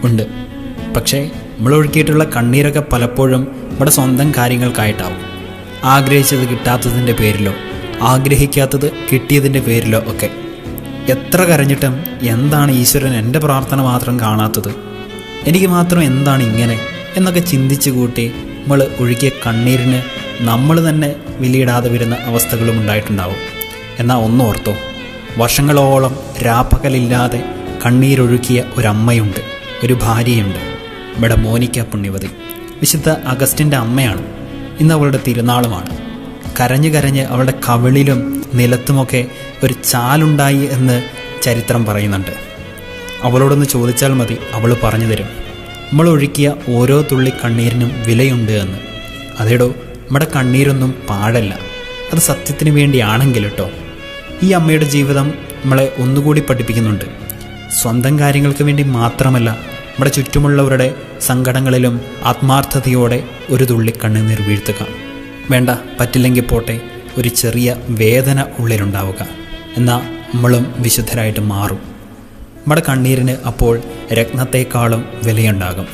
ഉണ്ട്. പക്ഷേ നമ്മൾ ഒഴുക്കിയിട്ടുള്ള കണ്ണീരൊക്കെ പലപ്പോഴും നമ്മുടെ സ്വന്തം കാര്യങ്ങൾക്കായിട്ടാവും. ആഗ്രഹിച്ചത് കിട്ടാത്തതിൻ്റെ പേരിലോ ആഗ്രഹിക്കാത്തത് കിട്ടിയതിൻ്റെ പേരിലോ ഒക്കെ. എത്ര കരഞ്ഞിട്ടും എന്താണ് ഈശ്വരൻ എൻ്റെ പ്രാർത്ഥന മാത്രം കാണാത്തത്, എനിക്ക് മാത്രം എന്താണ് ഇങ്ങനെ എന്നൊക്കെ ചിന്തിച്ചു കൂട്ടി നമ്മൾ ഒഴുകിയ കണ്ണീരിന് നമ്മൾ തന്നെ വിലയിടാതെ വരുന്ന അവസ്ഥകളും ഉണ്ടായിട്ടുണ്ടാവും. എന്നാൽ ഒന്നോർത്തോ, വർഷങ്ങളോളം രാപ്പകലില്ലാതെ കണ്ണീരൊഴുക്കിയ ഒരമ്മയുണ്ട്, ഒരു ഭാര്യയുണ്ട്. ഇവിടെ മോനിക്ക പുണ്യവതി, വിശുദ്ധ അഗസ്റ്റിൻ്റെ അമ്മയാണ്. ഇന്ന് അവളുടെ തിരുനാളുമാണ്. കരഞ്ഞ് കരഞ്ഞ് അവളുടെ കവിളിലും നിലത്തുമൊക്കെ ഒരു ചാലുണ്ടായി എന്ന് ചരിത്രം പറയുന്നുണ്ട്. അവളോടൊന്ന് ചോദിച്ചാൽ മതി, അവൾ പറഞ്ഞു തരും. നമ്മൾ ഒഴുക്കിയ ഓരോ തുള്ളി കണ്ണീരിനും വിലയുണ്ട് എന്ന്. അതേടോ, നമ്മുടെ കണ്ണീരൊന്നും പാഴല്ല, അത് സത്യത്തിന് വേണ്ടിയാണെങ്കിൽ കേട്ടോ. ഈ അമ്മയുടെ ജീവിതം നമ്മളെ ഒന്നുകൂടി പഠിപ്പിക്കുന്നുണ്ട്. സ്വന്തം കാര്യങ്ങൾക്ക് വേണ്ടി മാത്രമല്ല, നമ്മുടെ ചുറ്റുമുള്ളവരുടെ സങ്കടങ്ങളിലും ആത്മാർത്ഥതയോടെ ഒരു തുള്ളി കണ്ണുനീർ വീഴ്ത്തുക. വേണ്ട, പറ്റില്ലെങ്കിൽ പോട്ടെ, ഒരു ചെറിയ വേദന ഉള്ളിലുണ്ടാവുക. എന്നാൽ നമ്മളും വിശുദ്ധരായിട്ട് മാറും. നമ്മുടെ കണ്ണീരിന് അപ്പോൾ രത്നത്തെക്കാളും വിലയുണ്ടാകും.